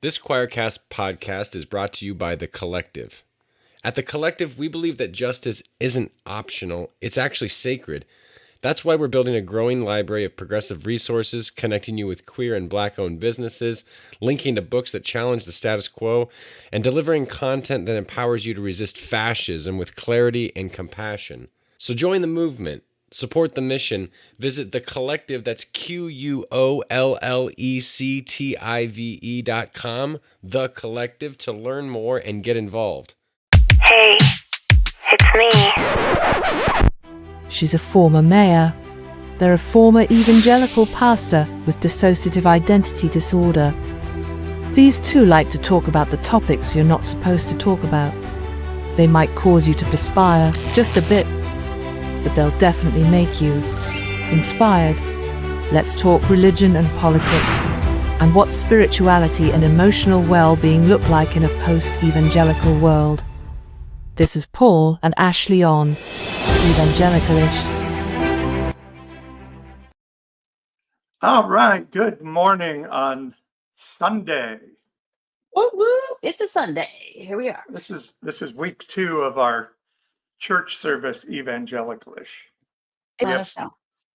This Choircast podcast is brought to you by The Collective. At The Collective, we believe that justice isn't optional, it's actually sacred. That's why we're building a growing library of progressive resources, connecting you with queer and Black-owned businesses, linking to books that challenge the status quo, and delivering content that empowers you to resist fascism with clarity and compassion. So join the movement. Support the mission. Visit The Collective, that's QUOLLECTIVE.com, The Collective, to learn more and get involved. Hey, it's me. She's a former mayor. They're a former evangelical pastor with dissociative identity disorder. These two like to talk about the topics you're not supposed to talk about. They might cause you to perspire just a bit, but they'll definitely make you inspired. Let's talk religion and politics, and what spirituality and emotional well-being look like in a post-evangelical world. This is Paul and Ashley on Evangelicalish. All right, good morning on Sunday. Woo woo! It's a Sunday. Here we are. This is week 2 of our church service Evangelicalish. We have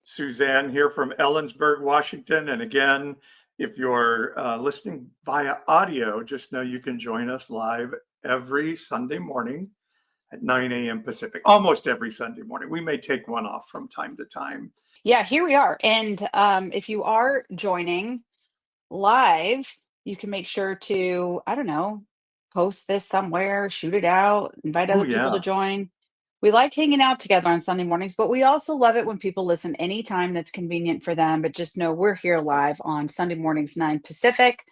Suzanne here from Ellensburg, Washington. And again, if you're listening via audio, just know you can join us live every Sunday morning at 9 a.m. Pacific, almost every Sunday morning. We may take one off from time to time. Yeah, here we are. And if you are joining live, you can make sure to, post this somewhere, shoot it out, invite other people to join. We like hanging out together on Sunday mornings, but we also love it when people listen anytime that's convenient for them. But just know we're here live on Sunday mornings, 9 Pacific,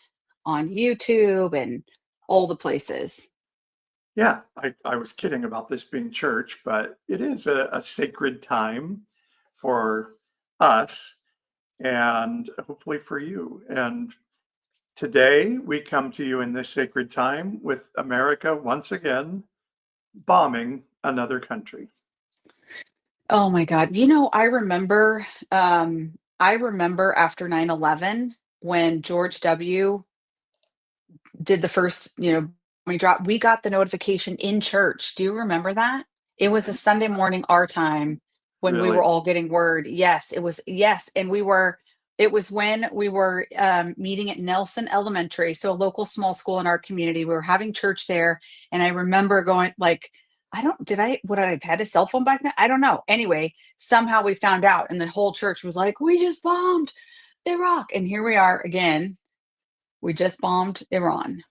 on YouTube and all the places. Yeah, I was kidding about this being church, but it is a sacred time for us and hopefully for you. And today we come to you in this sacred time with America once again bombing another country. Oh my God. I remember after 9/11 when George W. did the first, drop, we got the notification in church. Do you remember that? It was a Sunday morning our time when we were all getting word. Yes, it was. Yes. And it was when we were meeting at Nelson Elementary, so a local small school in our community. We were having church there. And I remember going would I have had a cell phone back then? I don't know. Anyway, somehow we found out and the whole church was like, we just bombed Iraq. And here we are again. We just bombed Iran.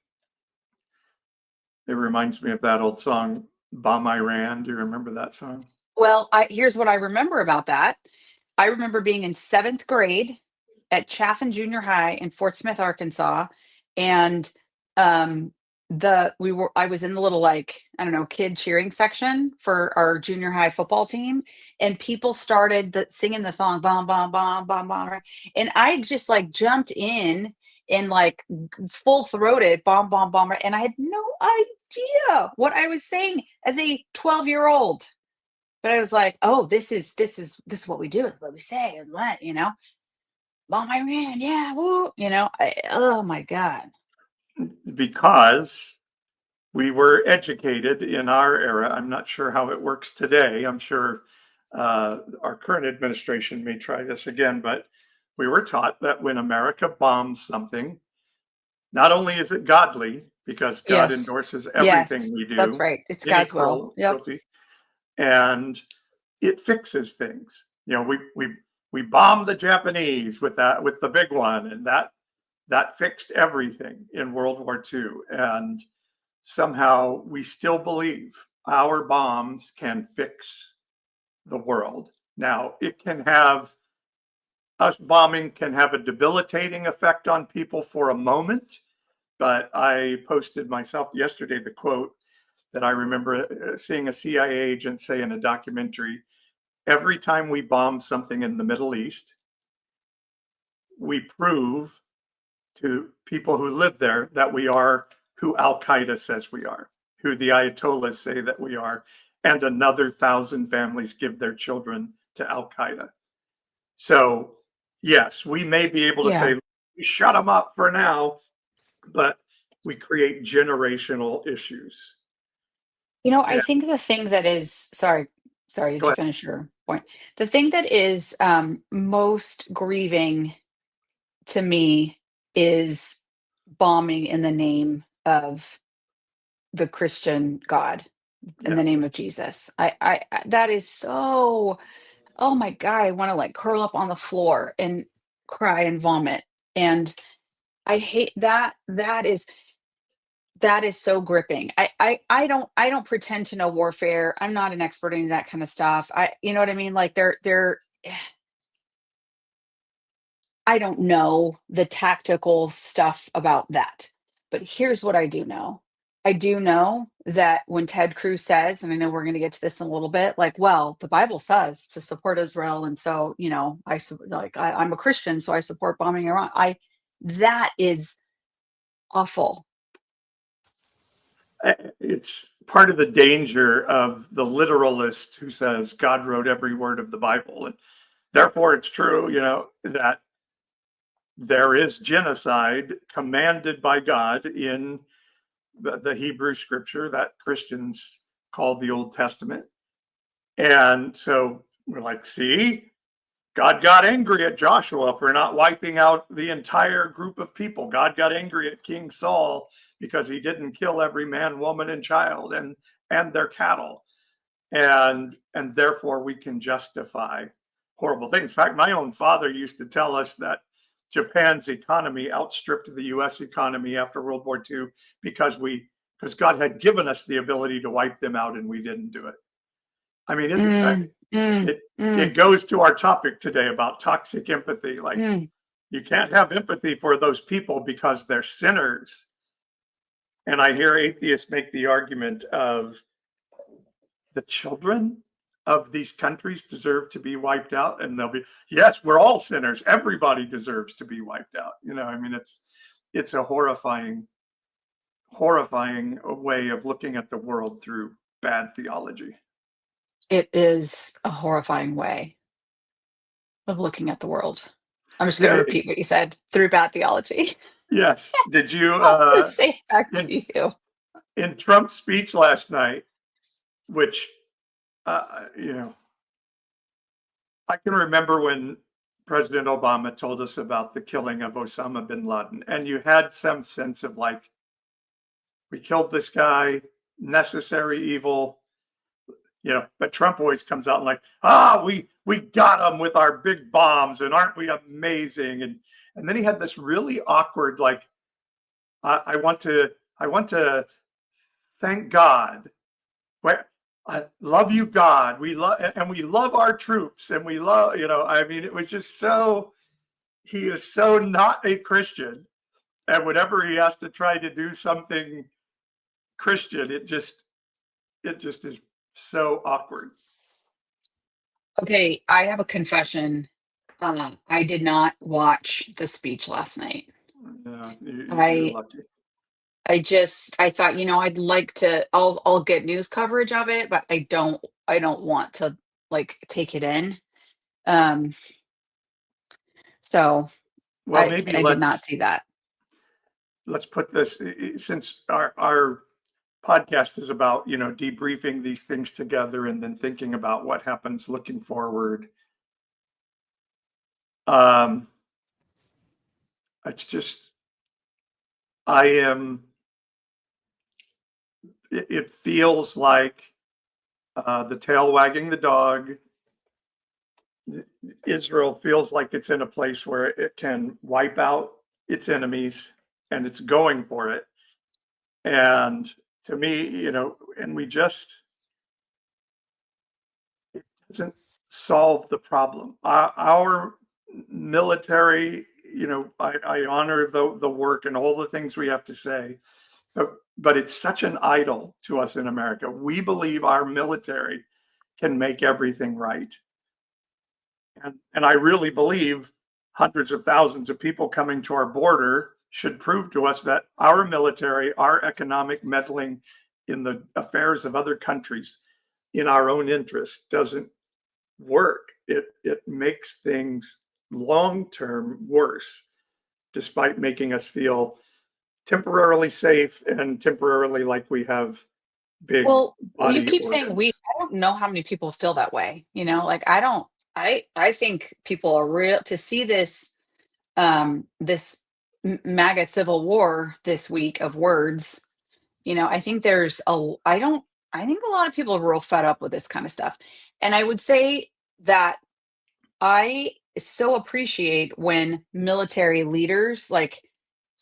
It reminds me of that old song, Bomb Iran. Do you remember that song? Well, here's what I remember about that. I remember being in 7th grade at Chaffin Junior High in Fort Smith, Arkansas. And I was in the little kid cheering section for our junior high football team, and people started singing the song bomb bomb bomb bomb bomb, and I just jumped in and full throated bomb bomb bomb, and I had no idea what I was saying as a 12-year-old, but I was like, oh, this is what we do, it's what we say, and what bomb Iran, yeah, woo, oh my God. Because we were educated in our era. I'm not sure how it works today. I'm sure our current administration may try this again, but we were taught that when America bombs something, not only is it godly, because God endorses everything we do. That's right. It's God's will. Yep. And it fixes things. We bombed the Japanese with the big one, and that fixed everything in World War II. And somehow we still believe our bombs can fix the world. Now, us bombing can have a debilitating effect on people for a moment, but I posted myself yesterday the quote that I remember seeing a CIA agent say in a documentary: every time we bomb something in the Middle East, we prove to people who live there that we are who Al-Qaeda says we are, who the Ayatollahs say that we are, and another 1,000 families give their children to Al-Qaeda. So, yes, we may be able to say, shut them up for now, but we create generational issues. I Yeah. think the thing that is, sorry, did Go you ahead. finish your point? The thing that is most grieving to me is bombing in the name of the Christian God, in Yeah. the name of Jesus. That is so, oh my God, I want to like curl up on the floor and cry and vomit. And I hate that. That is so gripping. I don't pretend to know warfare. I'm not an expert in that kind of stuff. You know what I mean? Like they're I don't know the tactical stuff about that. But here's what I do know. I do know that when Ted Cruz says, and I know we're going to get to this in a little bit, like, well, the Bible says to support Israel, and so I'm a Christian, so I support bombing Iran. That is awful. It's part of the danger of the literalist who says God wrote every word of the Bible, and therefore it's true, that there is genocide commanded by God in the Hebrew scripture that Christians call the Old Testament. And so we're like, see, God got angry at Joshua for not wiping out the entire group of people. God got angry at King Saul because he didn't kill every man, woman, and child and their cattle. And therefore we can justify horrible things. In fact, my own father used to tell us that Japan's economy outstripped the US economy after World War II because God had given us the ability to wipe them out and we didn't do it. I mean, it goes to our topic today about toxic empathy. Like, you can't have empathy for those people because they're sinners. And I hear atheists make the argument of the children of these countries deserve to be wiped out, and they'll be, yes, we're all sinners, everybody deserves to be wiped out. I mean, it's a horrifying way of looking at the world through bad theology. It is a horrifying way of looking at the world. I'm just going to repeat what you said, through bad theology. Yes. Did you I'll just say it back to you. In Trump's speech last night, which I can remember when President Obama told us about the killing of Osama bin Laden, and you had some sense of like, we killed this guy, necessary evil, but Trump always comes out and like, we got him with our big bombs, and aren't we amazing? And then he had this really awkward, like, I want to thank God. I love you, God. We love our troops, and we love, I mean, it was just so, he is so not a Christian, and whenever he has to try to do something Christian, it just is so awkward. Okay, I have a confession. I did not watch the speech last night. Yeah, you're lucky. I thought, I'd like to, I'll get news coverage of it, but I don't want to like take it in. So Well, maybe I did not see that. Let's put this, since our podcast is about, debriefing these things together and then thinking about what happens looking forward. It's just, it feels like the tail wagging the dog. Israel feels like it's in a place where it can wipe out its enemies, and it's going for it. And to me, and it doesn't solve the problem. Our military, I honor the work and all the things we have to say, but it's such an idol to us in America. We believe our military can make everything right. And I really believe hundreds of thousands of people coming to our border should prove to us that our military, our economic meddling in the affairs of other countries in our own interest doesn't work. It makes things long-term worse, despite making us feel temporarily safe and temporarily like we have big Well, you body keep saying we. organs. I don't know how many people feel that way. Like I don't. I think people are real to see this MAGA civil war this week of words. I think there's a. I don't. I think a lot of people are real fed up with this kind of stuff, and I would say that I so appreciate when military leaders like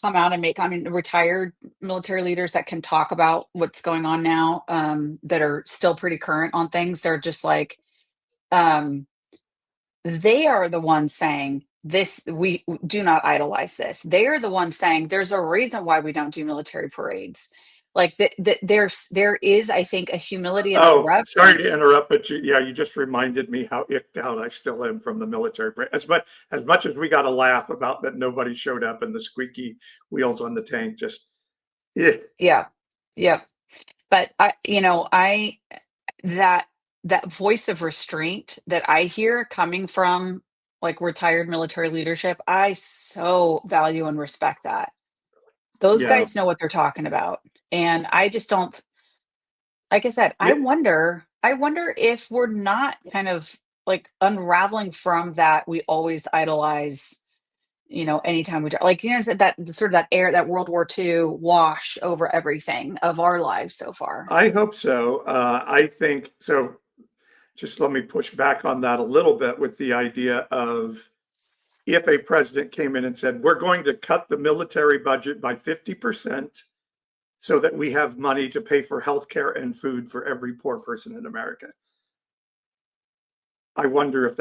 come out and retired military leaders that can talk about what's going on now, that are still pretty current on things. They're just like, um, they are the ones saying this, we do not idolize this. They are the ones saying there's a reason why we don't do military parades. Like there is, I think, a humility and a Oh, sorry to reverence. interrupt, but you just reminded me how icked out I still am from the military. As much as we got to laugh about that nobody showed up and the squeaky wheels on the tank, just yeah. Yeah. Yep. But I that that voice of restraint that I hear coming from like retired military leadership, I so value and respect that. Those Yeah. guys know what they're talking about. And I just don't, like I said, I Yeah. wonder if we're not kind of like unraveling from that we always idolize, anytime we like, that sort of that air, that World War II wash over everything of our lives so far. I hope so. I think so. Just let me push back on that a little bit with the idea of if a president came in and said, we're going to cut the military budget by 50% so that we have money to pay for healthcare and food for every poor person in America. I wonder if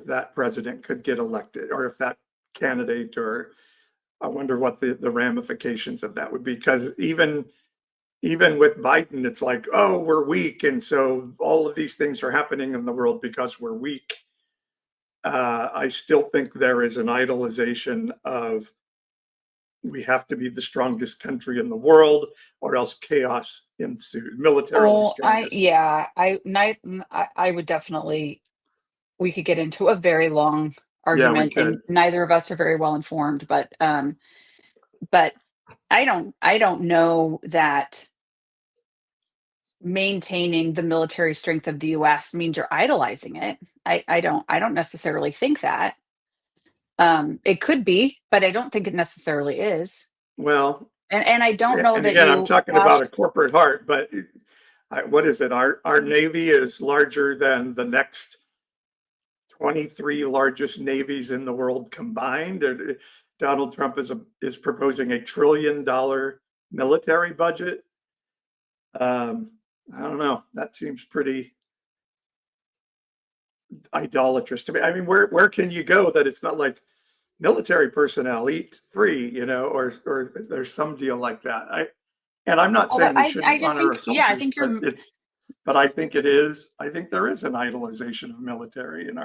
that president could get elected, or if that candidate, or I wonder what the ramifications of that would be. Because even with Biden, it's like, oh, we're weak, and so all of these things are happening in the world because we're weak. I still think there is an idolization of we have to be the strongest country in the world, or else chaos ensues. Militarily Oh, strongest. I would definitely, we could get into a very long Yeah, we argument, and could. neither of us are very well informed, but I don't know that maintaining the military strength of the US means you're idolizing it. I don't necessarily think that. It could be, but I don't think it necessarily is. Well, And I don't know and that again, I'm you talking about a washed. corporate heart, but what is it? Our Navy is larger than the next 23 largest navies in the world combined. Donald Trump is proposing $1 trillion military budget. I don't know. That seems pretty idolatrous to me. I mean, where can you go that it's not like military personnel eat free, or there's some deal like that. I'm not Although saying we I shouldn't just honor our think, yeah, I soldiers, think but you're. I think it is. I think there is an idolization of military in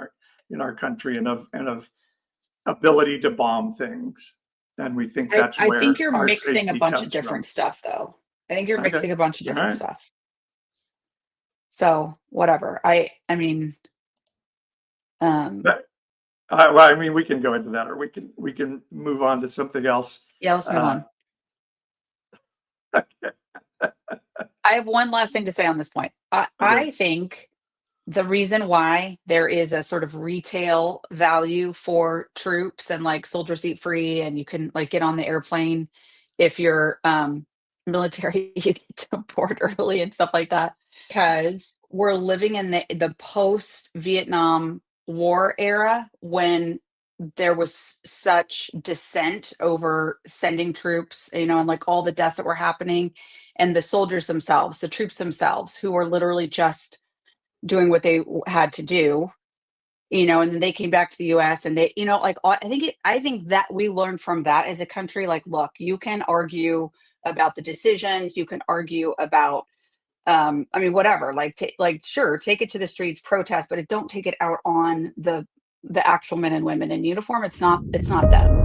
our country, and of ability to bomb things, and we think that's I think where you're our mixing a safety bunch of comes different from. stuff, though. I think you're Okay, mixing a bunch of all different right. stuff. So whatever. I mean, um, But well, I mean, we can go into that, or we can move on to something else. yeah, let's move Uh, on. I have one last thing to say on this point. okay. I think the reason why there is a sort of retail value for troops and like soldiers eat free and you can like get on the airplane if you're military, you get to board early and stuff like that, because we're living in the post Vietnam War era when there was such dissent over sending troops, and like all the deaths that were happening, and the soldiers themselves, the troops themselves, who were literally just doing what they had to do, and then they came back to the US and they, like I think that we learned from that as a country, like, look, you can argue about the decisions, you can argue about whatever, like sure, take it to the streets, protest, but don't take it out on the actual men and women in uniform. It's not them.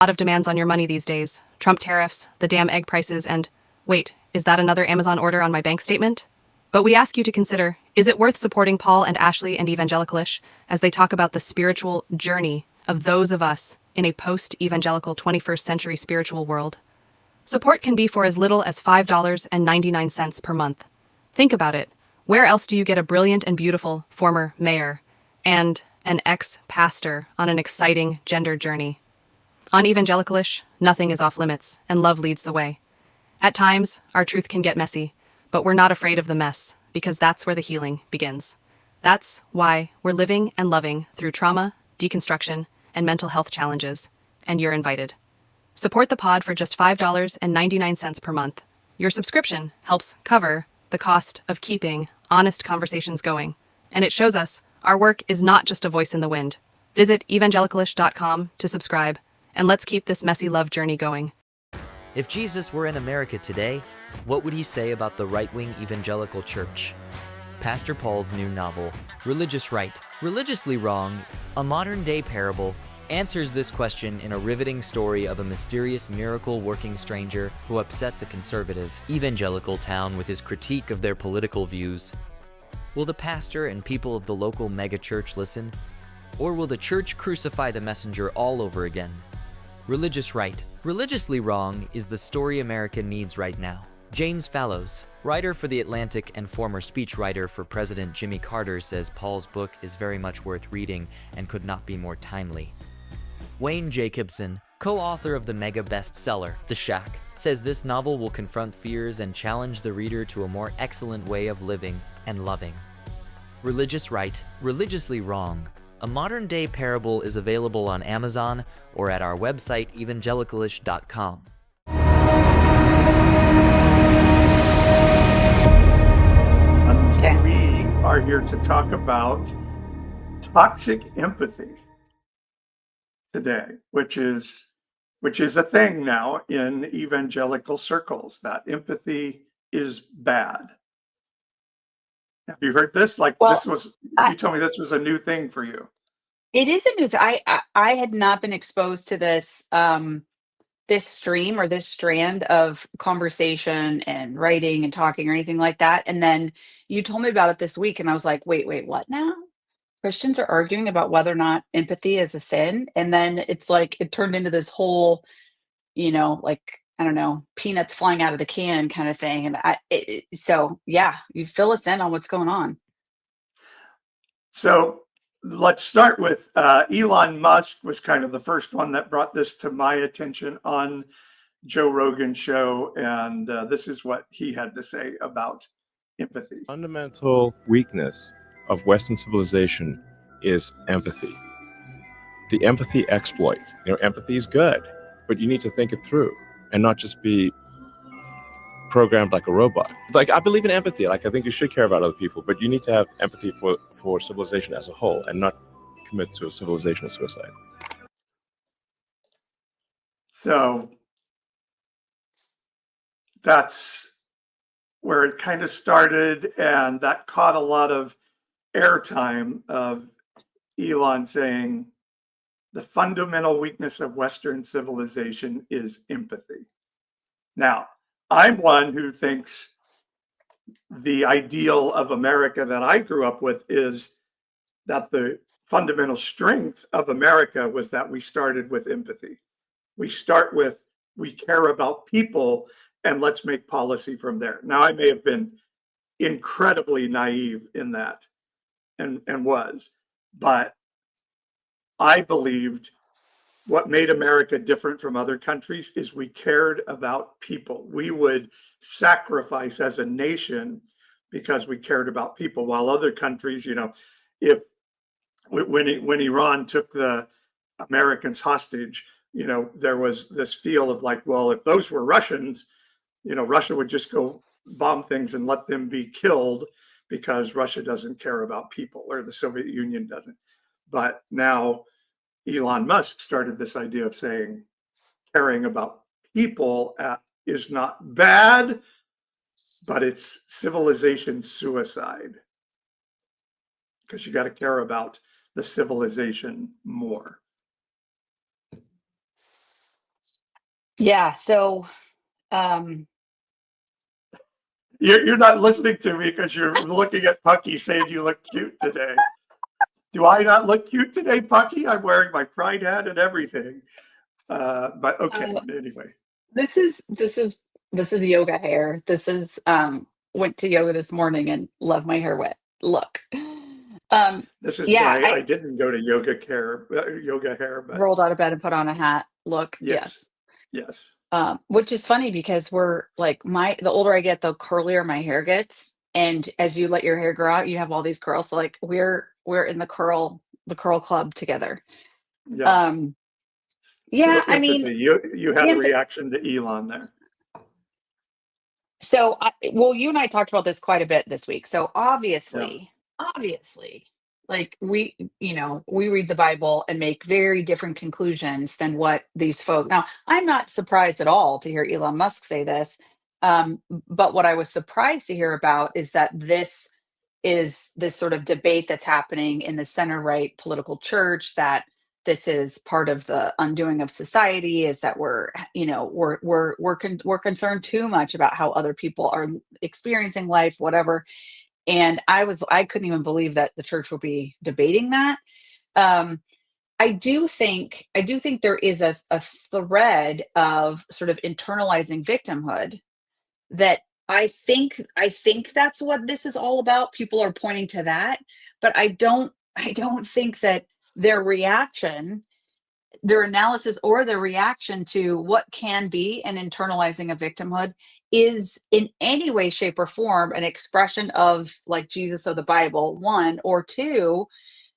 Lot of demands on your money these days. Trump tariffs, the damn egg prices, and wait, is that another Amazon order on my bank statement? But we ask you to consider, Is it worth supporting Paul and Ashley and Evangelicalish as they talk about the spiritual journey of those of us in a post-evangelical 21st century spiritual world? Support can be for as little as $5.99 per month. Think about it. Where else do you get a brilliant and beautiful former mayor and an ex-pastor on an exciting gender journey? On Evangelicalish, nothing is off limits, and love leads the way. At times, our truth can get messy, but we're not afraid of the mess, because that's where the healing begins. That's why we're living and loving through trauma, deconstruction, and mental health challenges, and you're invited. Support the pod for just $5.99 per month. Your subscription helps cover the cost of keeping honest conversations going, and it shows us our work is not just a voice in the wind. Visit evangelicalish.com to subscribe, and let's keep this messy love journey going. If Jesus were in America today, what would he say about the right-wing evangelical church? Pastor Paul's new novel, Religious Right, Religiously Wrong, a modern-day parable, answers this question in a riveting story of a mysterious miracle-working stranger who upsets a conservative, evangelical town with his critique of their political views. Will the pastor and people of the local megachurch listen? Or will the church crucify the messenger all over again? Religious Right, Religiously Wrong is the story America needs right now. James Fallows, writer for The Atlantic and former speechwriter for President Jimmy Carter, says Paul's book is very much worth reading and could not be more timely. Wayne Jacobson, co-author of the mega bestseller, The Shack, says this novel will confront fears and challenge the reader to a more excellent way of living and loving. Religious Right, Religiously Wrong, a modern-day parable is available on Amazon or at our website evangelicalish.com. Okay. We are here to talk about toxic empathy today, which is a thing now in evangelical circles, that empathy is bad. Have you heard this? Like, Well, this was, I, you told me this was a new thing for you. it is a new thing. I had not been exposed to this this stream or this strand of conversation and writing and talking or anything like that. And then you told me about it this week, and I was like, wait, what now? Christians are arguing about whether or not empathy is a sin. And then it's like it turned into this whole, like, I don't know, peanuts flying out of the can kind of thing. And so yeah, you fill us in on what's going on. So let's start with Elon Musk was kind of the first one that brought this to my attention on Joe Rogan's show. And this is what he had to say about empathy. Fundamental weakness of Western civilization is empathy. The empathy exploit. Empathy is good, but you need to think it through and not just be programmed like a robot. Like, I believe in empathy. Like, I think you should care about other people, but you need to have empathy for civilization as a whole and not commit to a civilizational suicide. So that's where it kind of started, and that caught a lot of airtime of Elon saying the fundamental weakness of Western civilization is empathy. Now, I'm one who thinks the ideal of America that I grew up with is that the fundamental strength of America was that we started with empathy. We start with, we care about people, and let's make policy from there. Now, I may have been incredibly naive in that and was, but I believed what made America different from other countries is we cared about people. We would sacrifice as a nation because we cared about people, while other countries, if when Iran took the Americans hostage, there was this feel of like, well, if those were Russians, Russia would just go bomb things and let them be killed because Russia doesn't care about people, or the Soviet Union doesn't. But now Elon Musk started this idea of saying caring about people is not bad, but it's civilization suicide, because you got to care about the civilization more. Yeah. So, You're not listening to me because you're looking at Pucky saying you look cute today. Do I not look cute today, Pucky? I'm wearing my pride hat and everything. But okay, anyway. This is yoga hair. This is went to yoga this morning and love my hair wet. Look. This is Yeah, why I didn't go to yoga hair, but rolled out of bed and put on a hat. Look, yes. yes. Yes. Which is funny because we're like the older I get, the curlier my hair gets. And as you let your hair grow out, you have all these curls. So like we're in the curl club together. Yeah. Yeah, So I mean, empathy. You had a reaction to Elon there. so you and I talked about this quite a bit this week. So obviously, like we read the Bible and make very different conclusions than what these folks. Now, I'm not surprised at all to hear Elon Musk say this. But what I was surprised to hear about is that this is this sort of debate that's happening in the center right political church, that this is part of the undoing of society, is that we're concerned too much about how other people are experiencing life, whatever. And I couldn't even believe that the church would be debating that. I do think there is a thread of sort of internalizing victimhood that I think that's what this is all about. People are pointing to that, but I don't think that their analysis or their reaction to what can be an internalizing of victimhood is in any way, shape, or form an expression of like Jesus of the Bible, one, or two,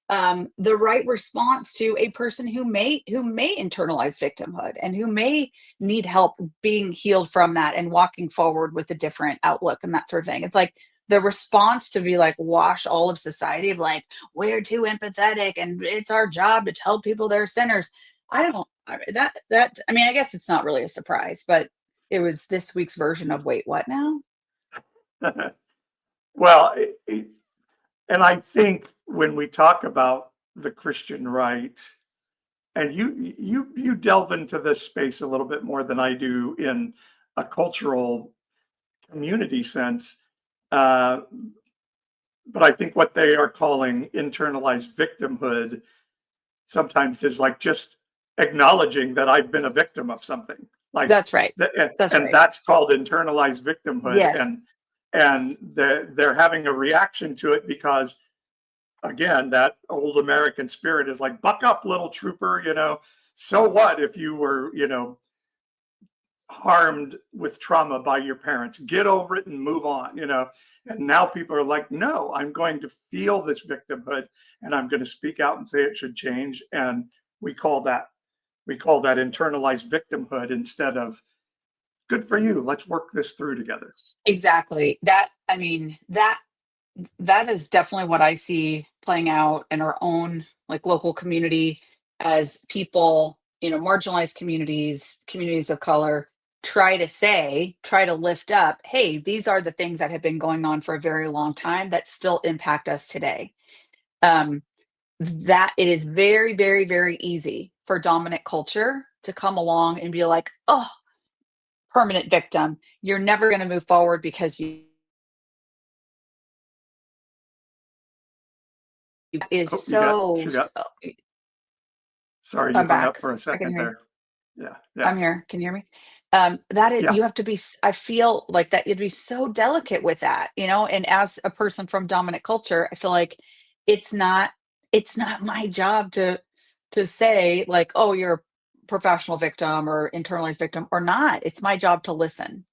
the right response to a person who may internalize victimhood and who may need help being healed from that and walking forward with a different outlook and that sort of thing. It's like the response to be like wash all of society of like, we're too empathetic and it's our job to tell people they're sinners. I guess it's not really a surprise, but it was this week's version of wait, what now? Well, and I think when we talk about the Christian right, and you delve into this space a little bit more than I do in a cultural community sense, but I think what they are calling internalized victimhood sometimes is like just acknowledging that I've been a victim of something. Like that's right. That's called internalized victimhood. Yes. And they're having a reaction to it because, again, that old American spirit is like, buck up, little trooper, so what if you were, harmed with trauma by your parents? Get over it and move on, and now people are like, no, I'm going to feel this victimhood and I'm going to speak out and say it should change. And we call that internalized victimhood instead of good for you, let's work this through together. Exactly. That is definitely what I see playing out in our own like local community as people, marginalized communities of color try to lift up, hey, these are the things that have been going on for a very long time that still impact us today. That it is very, very, very easy for dominant culture to come along and be like, oh, permanent victim, you're never going to move forward because you is Sorry, you hung up for a second there. Yeah. I'm here. Can you hear me? That is, you have to be, I feel like that you'd be so delicate with that, and as a person from dominant culture, I feel like it's not my job to say like, oh, you're a professional victim or internalized victim or not. It's my job to listen.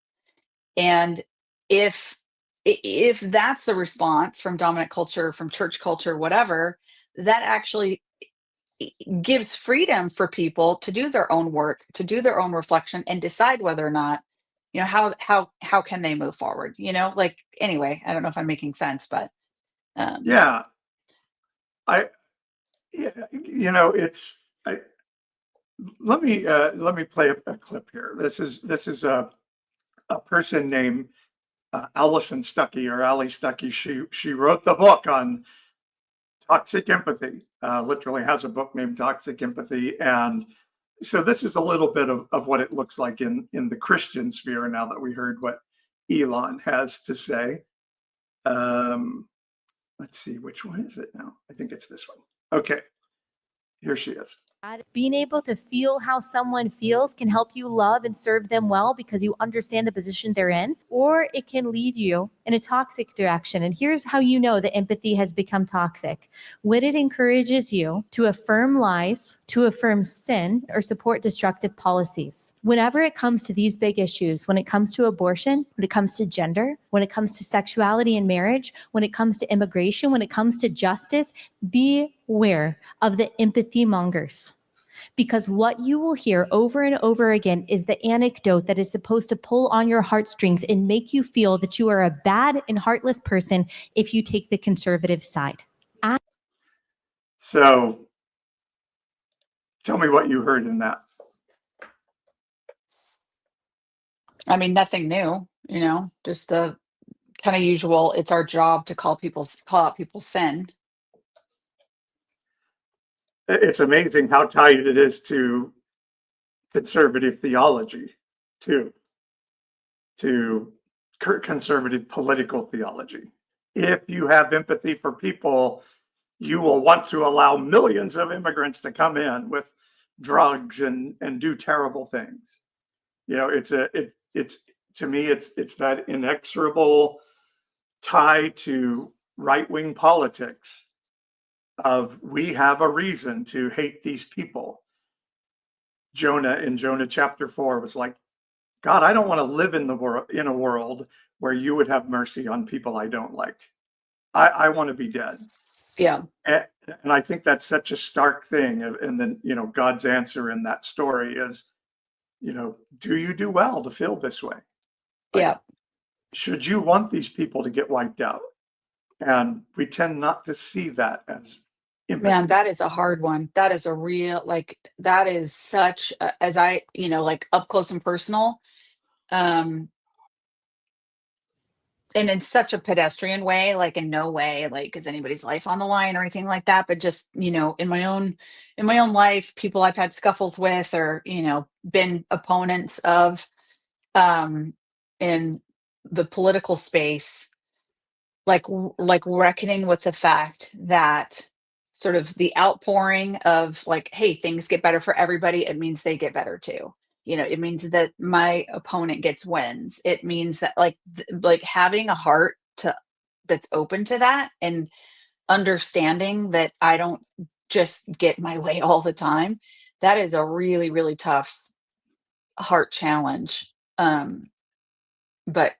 And if that's the response from dominant culture, from church culture, whatever, that actually gives freedom for people to do their own work, to do their own reflection and decide whether or not, how can they move forward, like, anyway, I don't know if I'm making sense, but let me play a clip here. This is a person named Allison Stuckey, or Allie Stuckey. She wrote the book on toxic empathy, literally has a book named Toxic Empathy. And so this is a little bit of what it looks like in the Christian sphere, now that we heard what Elon has to say. Let's see, which one is it now? I think it's this one. Okay, here she is. Being able to feel how someone feels can help you love and serve them well because you understand the position they're in, or it can lead you in a toxic direction. And here's how you know that empathy has become toxic. When it encourages you to affirm lies, to affirm sin, or support destructive policies. Whenever it comes to these big issues, when it comes to abortion, when it comes to gender, when it comes to sexuality and marriage, when it comes to immigration, when it comes to justice, beware of the empathy mongers. Because what you will hear over and over again is the anecdote that is supposed to pull on your heartstrings and make you feel that you are a bad and heartless person if you take the conservative side. So tell me what you heard in that. I mean, nothing new, just the kind of usual. It's our job to call out people's sin. It's amazing how tied it is to conservative theology, too, to conservative political theology. If you have empathy for people, you will want to allow millions of immigrants to come in with drugs and do terrible things. It's to me, it's that inexorable tie to right-wing politics of we have a reason to hate these people. Jonah in Jonah chapter 4 was like, God, I don't want to live in a world where you would have mercy on people I don't like. I want to be dead. Yeah. And I think that's such a stark thing. And then, God's answer in that story is, do you do well to feel this way? Yeah. Should you want these people to get wiped out? And we tend not to see that as empathy. Man, that is a hard one. That is a real, that is such, as I, up close and personal, and in such a pedestrian way, in no way, is anybody's life on the line or anything like that. But just, in my own life, people I've had scuffles with or, been opponents of, in the political space, like reckoning with the fact that sort of the outpouring of hey, things get better for everybody. It means they get better too. It means that my opponent gets wins. It means that having a heart that's open to that and understanding that I don't just get my way all the time. That is a really, really tough heart challenge. But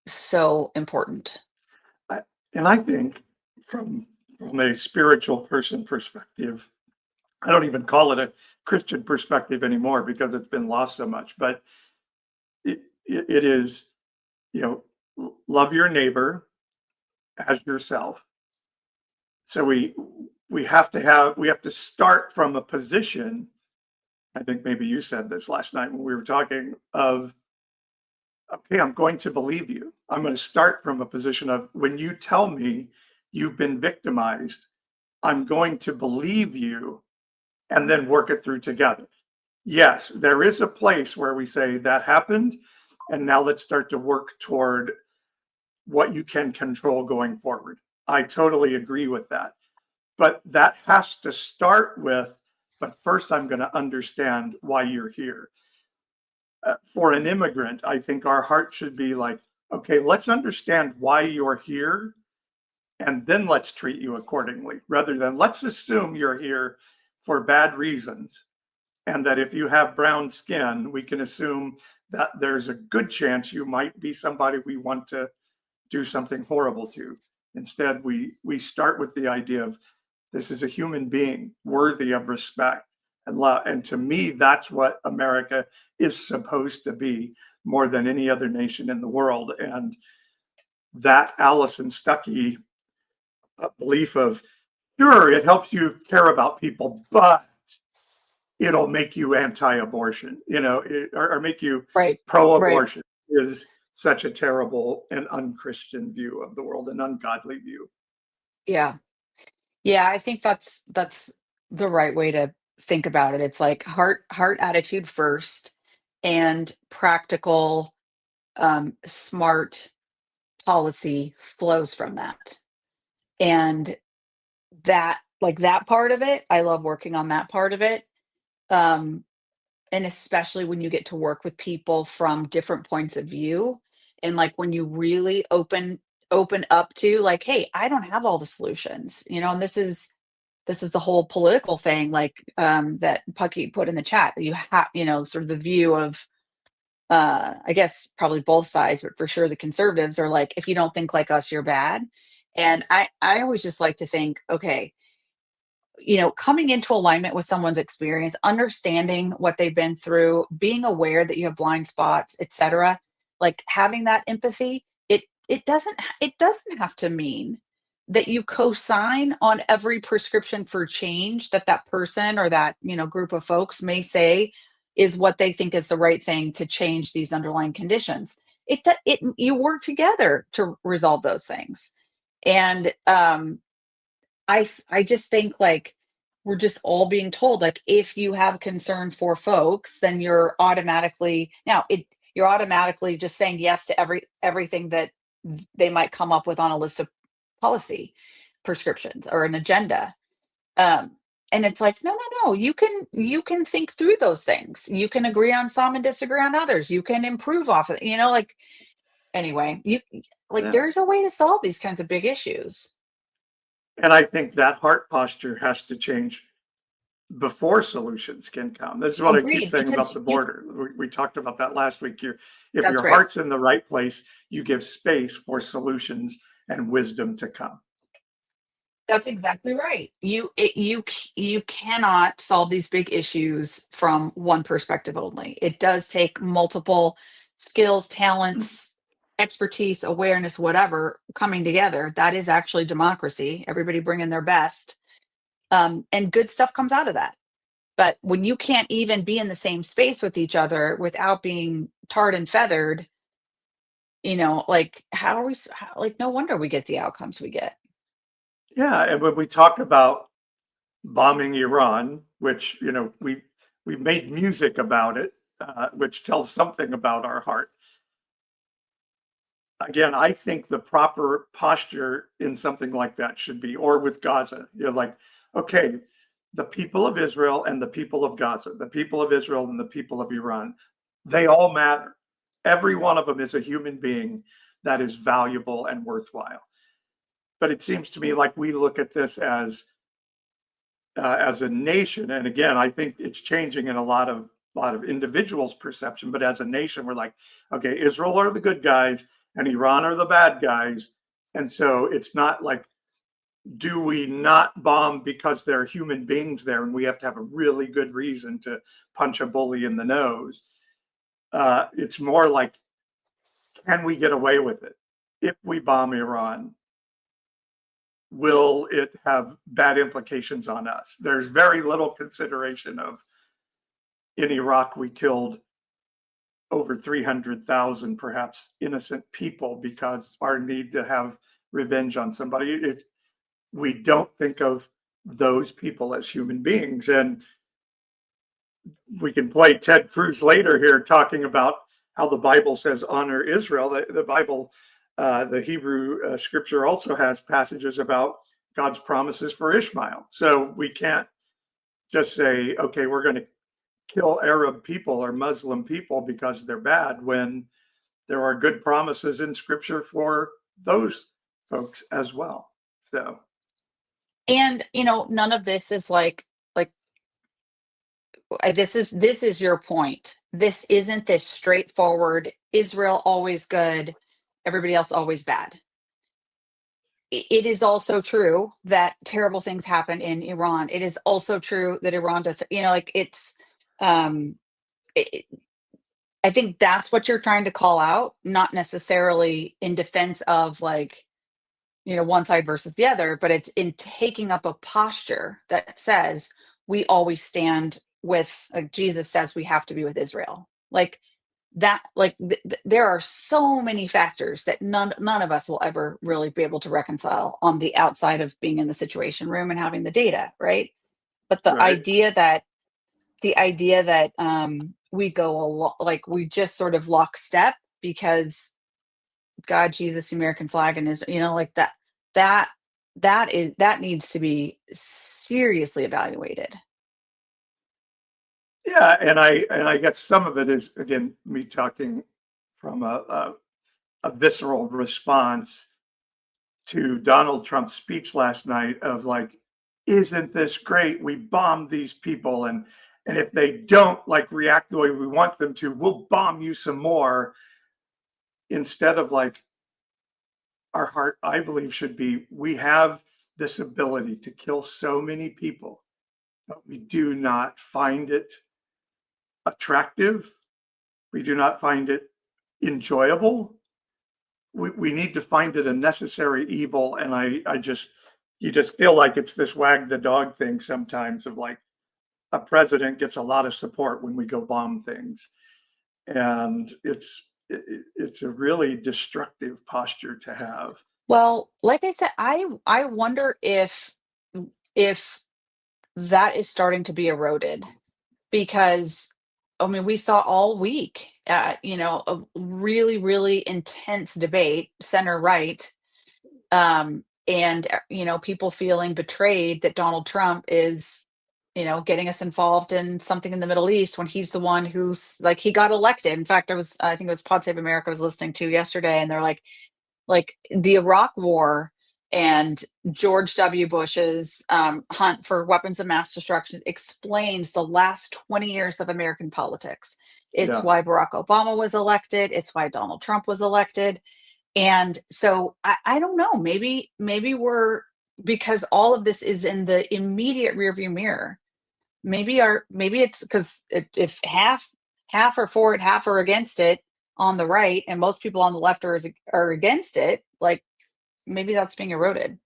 so important. And I think from a spiritual person perspective, I don't even call it a Christian perspective anymore because it's been lost so much, but it is, love your neighbor as yourself. So we have to start from a position. I think maybe you said this last night when we were talking of, okay, I'm going to believe you. I'm going to start from a position of when you tell me you've been victimized, I'm going to believe you and then work it through together. Yes, there is a place where we say that happened, and now let's start to work toward what you can control going forward. I totally agree with that. But that has to start with, but first I'm going to understand why you're here. For an immigrant, I think our heart should be like, okay, let's understand why you're here, and then let's treat you accordingly, rather than let's assume you're here for bad reasons. And that if you have brown skin, we can assume that there's a good chance you might be somebody we want to do something horrible to. Instead, we start with the idea of this is a human being worthy of respect and love. And to me, that's what America is supposed to be more than any other nation in the world. And that Allison Stuckey belief of, sure, it helps you care about people, but it'll make you anti-abortion, or make you pro-abortion is such a terrible and unchristian view of the world, an ungodly view. Yeah. Yeah, I think that's the right way to think about it. It's like heart attitude first and practical smart policy flows from that. And that, like, that part of it, I love working on that part of it. Um, and especially when you get to work with people from different points of view, and like when you really open up to, like, hey, I don't have all the solutions, and this is the whole political thing, like, that Pucky put in the chat, that you have, sort of the view of, I guess probably both sides, but for sure the conservatives are like, if you don't think like us, you're bad. And I always just like to think, okay, coming into alignment with someone's experience, understanding what they've been through, being aware that you have blind spots, etc., like having that empathy, it doesn't have to mean that you co-sign on every prescription for change that that person or that, group of folks may say is what they think is the right thing to change these underlying conditions. You work together to resolve those things. And I just think, like, we're just all being told, like, if you have concern for folks, then you're automatically just saying yes to everything that they might come up with on a list of policy prescriptions or an agenda. And it's like, no, you can think through those things. You can agree on some and disagree on others. You can improve off of it, like, anyway, Yeah. there's a way to solve these kinds of big issues. And I think that heart posture has to change before solutions can come. This is what I keep Agreed, saying because about the border. We talked about that last week. If That's your right. heart's in the right place, you give space for solutions and wisdom to come. That's exactly right. You cannot solve these big issues from one perspective only. It does take multiple skills, talents, expertise, awareness, whatever, coming together. That is actually democracy. Everybody bringing their best, and good stuff comes out of that. But when you can't even be in the same space with each other without being tarred and feathered, like, how are we? Like, no wonder we get the outcomes we get. Yeah, and when we talk about bombing Iran, which we made music about it, which tells something about our heart. Again, I think the proper posture in something like that should be, or with Gaza, like, okay, the people of Israel and the people of Gaza, the people of Israel and the people of Iran, they all matter. Every one of them is a human being that is valuable and worthwhile. But it seems to me like we look at this as a nation, and again, I think it's changing in a lot of individuals' perception. But as a nation, we're like, okay, Israel are the good guys, and Iran are the bad guys, and so it's not like, do we not bomb because there are human beings there, and we have to have a really good reason to punch a bully in the nose? It's more like, can we get away with it? If we bomb Iran, will it have bad implications on us? There's very little consideration of, in Iraq, we killed over 300,000 perhaps innocent people because our need to have revenge on somebody. We don't think of those people as human beings. And we can play Ted Cruz later here talking about how the Bible says honor Israel. The Bible, the Hebrew scripture also has passages about God's promises for Ishmael. So we can't just say, okay, we're going to kill Arab people or Muslim people because they're bad, when there are good promises in scripture for those folks as well. So, And none of this is like this is your point. This isn't this straightforward, Israel always good, everybody else always bad. It is also true that terrible things happen in Iran. It is also true that Iran does, like, it's I think that's what you're trying to call out, not necessarily in defense of, like, one side versus the other, but it's in taking up a posture that says we always stand with, like Jesus says, we have to be with Israel. Like that, like there are so many factors that none of us will ever really be able to reconcile on the outside of being in the Situation Room and having the data, right? But the right. idea that we go like we just sort of lockstep because God, Jesus, the American flag, and is, like that needs to be seriously evaluated. Yeah, and I guess some of it is, again, me talking from a visceral response to Donald Trump's speech last night of like, isn't this great? We bombed these people, and if they don't like react the way we want them to, we'll bomb you some more. Instead of like, our heart, I believe, should be, we have this ability to kill so many people, but we do not find it attractive. We do not find it enjoyable. We need to find it a necessary evil. And you just feel like it's this wag the dog thing sometimes of like, a president gets a lot of support when we go bomb things. And it's a really destructive posture to have. Well, like I said, I wonder if that is starting to be eroded, because I mean, we saw all week, a really, really intense debate, center right, and people feeling betrayed that Donald Trump is, getting us involved in something in the Middle East when he's the one who's like, he got elected. In fact, I think it was Pod Save America I was listening to yesterday, and they're like the Iraq War and George W. Bush's hunt for weapons of mass destruction explains the last 20 years of American politics. It's Yeah. why Barack Obama was elected. It's why Donald Trump was elected. And so I don't know, maybe because all of this is in the immediate rearview mirror. Maybe it's because if half are for it, half are against it on the right, and most people on the left are against it, like maybe that's being eroded.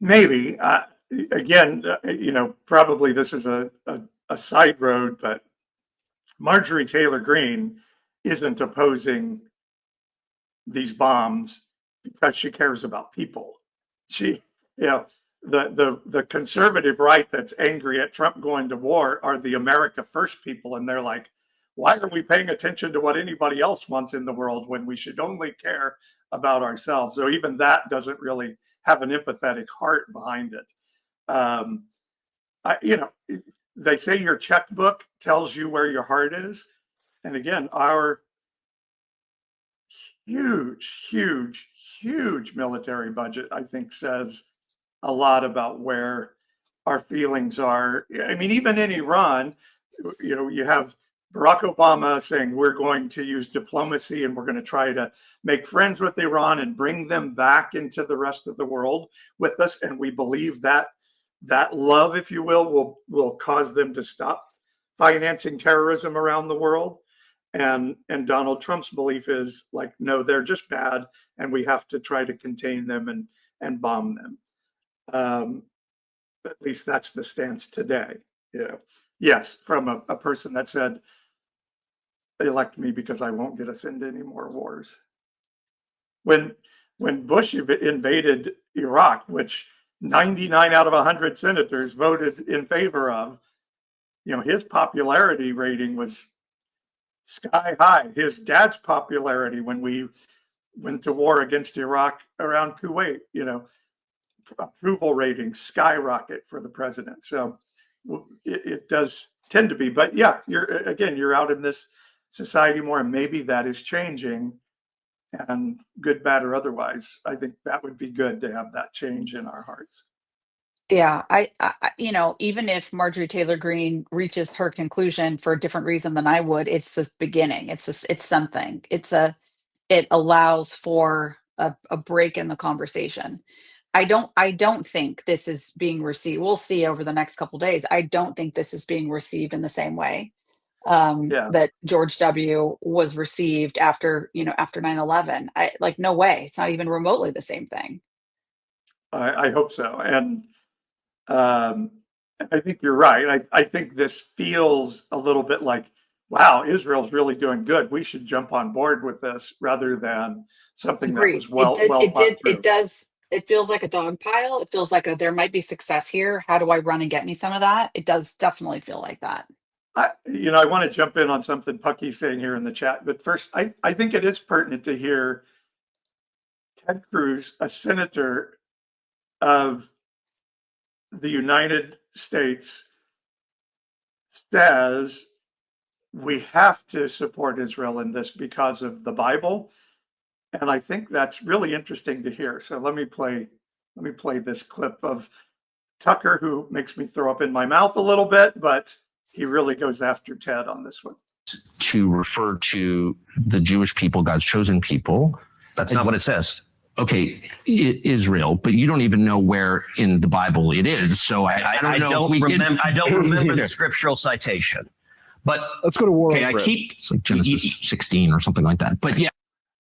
Maybe. Again, probably this is a side road, but Marjorie Taylor Greene isn't opposing these bombs because she cares about people. She, the conservative right that's angry at Trump going to war are the America First people, and they're like, why are we paying attention to what anybody else wants in the world when we should only care about ourselves? So even that doesn't really have an empathetic heart behind it. They say your checkbook tells you where your heart is. And again, our huge military budget, I think, says a lot about where our feelings are. I mean, even in Iran, you have Barack Obama saying we're going to use diplomacy and we're going to try to make friends with Iran and bring them back into the rest of the world with us. And we believe that love, if you will cause them to stop financing terrorism around the world. And Donald Trump's belief is like, no, they're just bad, and we have to try to contain them and bomb them. At least that's the stance today. Yes, from a person that said, elect me because I won't get us into any more wars. When Bush invaded Iraq, which 99 out of 100 senators voted in favor of, his popularity rating was sky high. His dad's popularity when we went to war against Iraq around Kuwait, approval ratings skyrocket for the president. So it does tend to be, but yeah, you're out in this society more, and maybe that is changing, and good, bad, or otherwise. I think that would be good to have that change in our hearts. Yeah, I even if Marjorie Taylor Greene reaches her conclusion for a different reason than I would, it's the beginning. It's something. It allows for a break in the conversation. I don't think this is being received. We'll see over the next couple of days. I don't think this is being received in the same way that George W. was received after 9/11. No way. It's not even remotely the same thing. I hope so. And I think you're right. I think this feels a little bit like, wow, Israel's really doing good. We should jump on board with this, rather than something that was well thought through. It feels like a dog pile. It feels like there might be success here. How do I run and get me some of that? It does definitely feel like that. I want to jump in on something Pucky's saying here in the chat, but first, I think it is pertinent to hear Ted Cruz, a senator of the United States, says we have to support Israel in this because of the Bible. And I think that's really interesting to hear. So let me play this clip of Tucker, who makes me throw up in my mouth a little bit, but he really goes after Ted on this one. To refer to the Jewish people, God's chosen people. That's not what it says. Okay, Israel, but you don't even know where in the Bible it is. So I don't remember. I don't remember the scriptural citation. But let's go to war. Okay, it's like Genesis 16 or something like that. But yeah.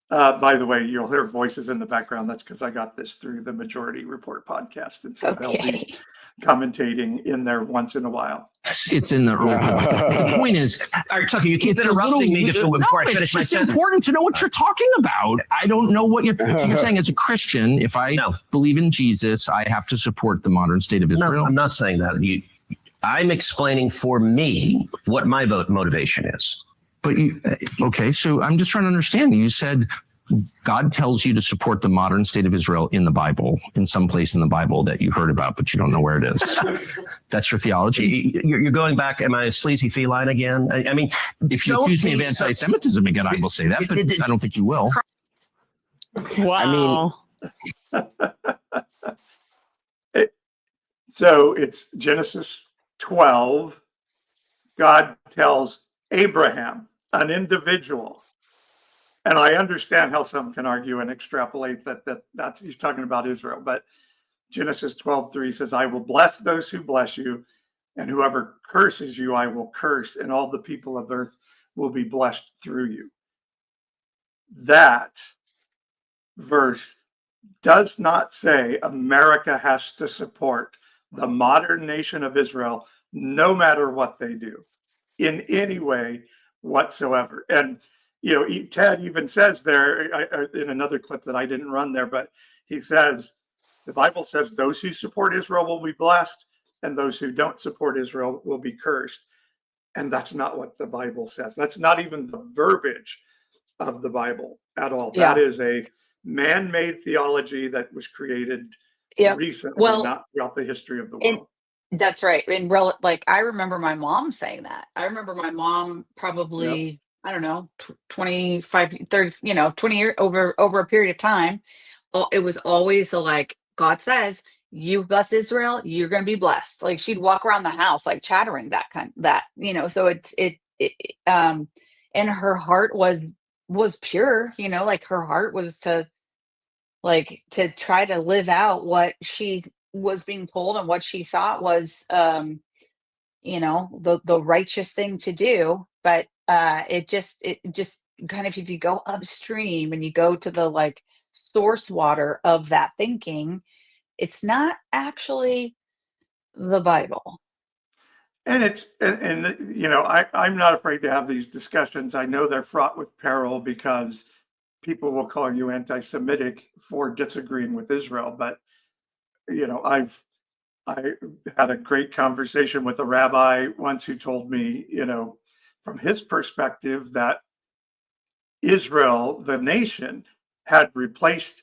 By the way, you'll hear voices in the background. That's because I got this through the Majority Report podcast, and so they'll be commentating in there once in a while. It's in the early The point is, all right, Tucker, you keep interrupting me before I finish my sentence. It's important to know what you're talking about. I don't know what you're saying. As a Christian, if I believe in Jesus, I have to support the modern state of Israel. No, I'm not saying that. I'm explaining for me what my motivation is. But okay, so I'm just trying to understand. You said God tells you to support the modern state of Israel in the Bible, in some place in the Bible that you heard about, but you don't know where it is. That's your theology? You're going back, am I a sleazy feline again? I mean, if you accuse me of anti-Semitism again, I will say that, but I don't think you will. Wow. I mean, so it's Genesis 12. God tells Abraham, an individual, and I understand how some can argue and extrapolate that's he's talking about Israel, but Genesis 12:3 says, I will bless those who bless you, and whoever curses you, I will curse, and all the people of earth will be blessed through you. That verse does not say America has to support the modern nation of Israel, no matter what they do, in any way whatsoever. And Ted even says there in another clip that I didn't run there, but he says the Bible says those who support Israel will be blessed, and those who don't support Israel will be cursed. And that's not what the Bible says. That's not even the verbiage of the Bible at all. Yeah. That is a man-made theology that was created recently, not throughout the history of the world. That's right. And I remember my mom saying that. I remember my mom probably, I don't know, 25, 30, 20 years over a period of time. It was always God says, you bless Israel, you're going to be blessed. Like she'd walk around the house, chattering so and her heart was pure, her heart was to try to live out what she was being told and what she thought was the righteous thing to do. But it just kind of, if you go upstream and you go to the source water of that thinking, it's not actually the Bible. And I'm not afraid to have these discussions. I know they're fraught with peril because people will call you anti-Semitic for disagreeing with Israel, but I had a great conversation with a rabbi once who told me, from his perspective, that Israel, the nation, had replaced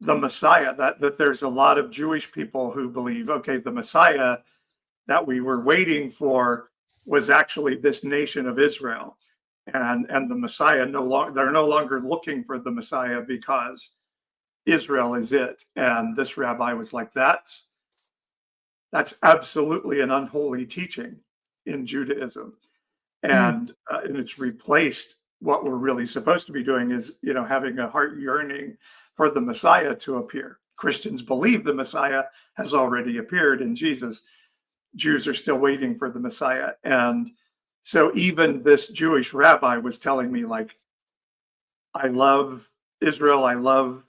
the Messiah, that there's a lot of Jewish people who believe, okay, the Messiah that we were waiting for was actually this nation of Israel. And the Messiah they're no longer looking for the Messiah because Israel is it. And this rabbi was like, that's absolutely an unholy teaching in Judaism. And it's replaced what we're really supposed to be doing is, having a heart yearning for the Messiah to appear. Christians believe the Messiah has already appeared in Jesus. Jews are still waiting for the Messiah. And so even this Jewish rabbi was telling me, I love Israel, I love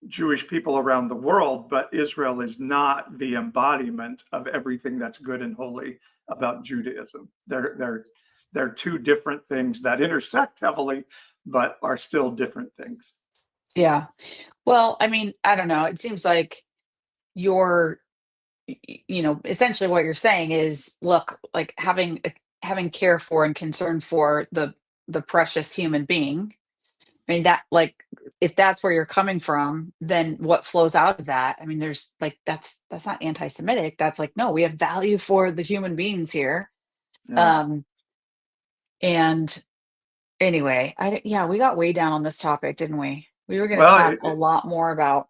Jewish people around the world, but Israel is not the embodiment of everything that's good and holy about Judaism. They're two different things that intersect heavily, but are still different things. Yeah. Well, I mean, I don't know. It seems like essentially what you're saying is, look, having having care for and concern for the precious human being. I mean, that, like, if that's where you're coming from, then what flows out of that? I mean, there's like, that's not anti-Semitic. That's like, no, we have value for the human beings here. Yeah. Um, and anyway, yeah, we got way down on this topic, didn't we? We were going to Well, talk a lot more about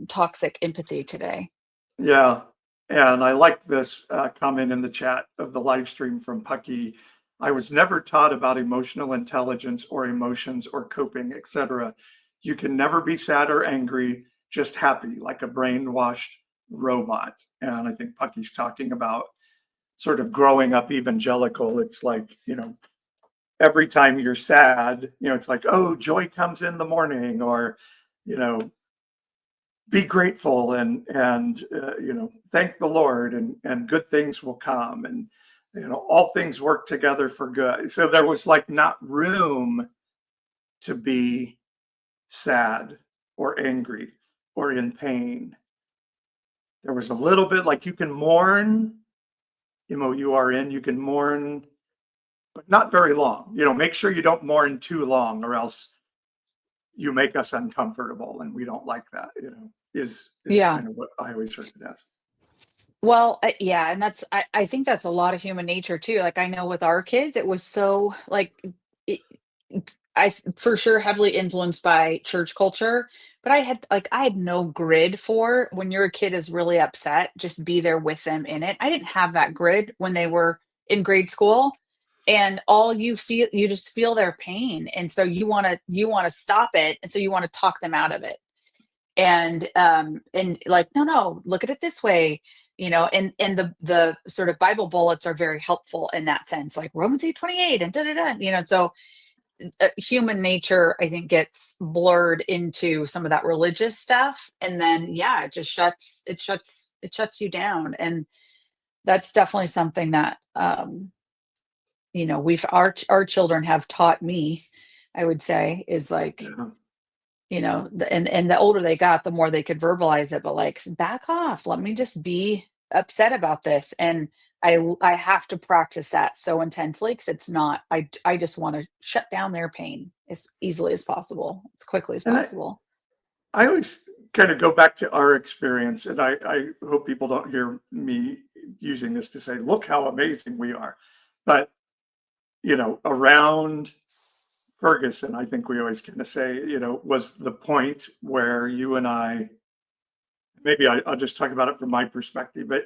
toxic empathy today. yeah. And I like this comment in the chat of the live stream from Pucky. I was never taught about emotional intelligence or emotions or coping, etc. You can never be sad or angry, just happy, like a brainwashed robot. And I think Pucky's talking about sort of growing up evangelical. It's like, every time you're sad, it's like, oh, joy comes in the morning, or, be grateful and thank the Lord, and good things will come, and all things work together for good. So there was like not room to be sad or angry or in pain. There was a little bit like you can mourn, MOURN, you can mourn, but not very long. Make sure you don't mourn too long, or else you make us uncomfortable, and we don't like that. Is Yeah. kind of what I always heard it as. Well, yeah, and I think that's a lot of human nature too. Like, I know with our kids, it was so like, it, for sure heavily influenced by church culture, but I had no grid for when your kid is really upset, just be there with them in it. I didn't have that grid when they were in grade school, and all you just feel their pain, and so you want to stop it, and so you want to talk them out of it. And like, no, look at it this way, and the sort of Bible bullets are very helpful in that sense, like Romans 8:28 and so human nature, I think, gets blurred into some of that religious stuff, and then yeah, it just shuts you down. And that's definitely something that our children have taught me, I would say, is like, and the older they got, the more they could verbalize it, but like, back off, let me just be upset about this. And I have to practice that so intensely, because it's not, I just want to shut down their pain as easily as possible, as quickly as And possible. I always kind of go back to our experience, and I hope people don't hear me using this to say, look how amazing we are. But, around Ferguson, I think we always kind of say, was the point where you and I, maybe I'll just talk about it from my perspective, but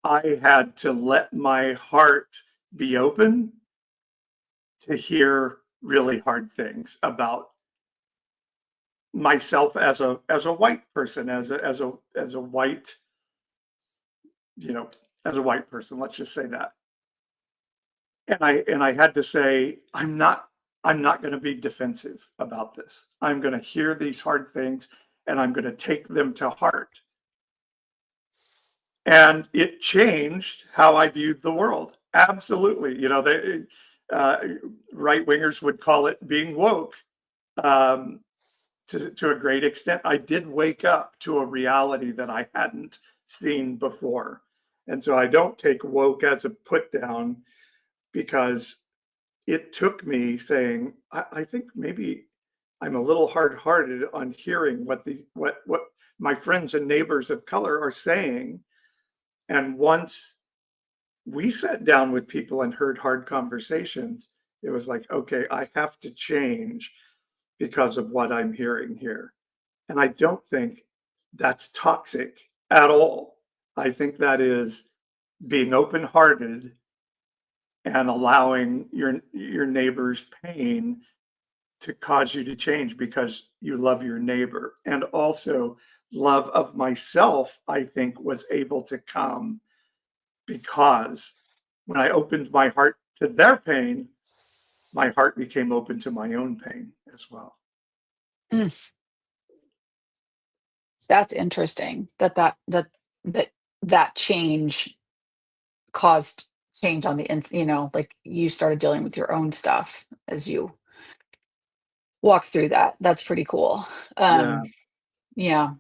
I had to let my heart be open to hear really hard things about myself as a white person, as a white, as a white person, let's just say that. And I had to say, I'm not going to be defensive about this. I'm going to hear these hard things, and I'm going to take them to heart. And it changed how I viewed the world. Absolutely. They right wingers would call it being woke. To a great extent, I did wake up to a reality that I hadn't seen before. And so I don't take woke as a put down, because it took me saying, I think maybe I'm a little hard-hearted on hearing what my friends and neighbors of color are saying. And once we sat down with people and heard hard conversations, it was like, okay, I have to change because of what I'm hearing here. And I don't think that's toxic at all. I think that is being open-hearted and allowing your neighbor's pain to cause you to change because you love your neighbor. And also, love of myself, I think, was able to come because when I opened my heart to their pain, my heart became open to my own pain as well. Mm. That's interesting that change caused change on the like, you started dealing with your own stuff as you walk through that. That's pretty cool. Yeah. Yeah.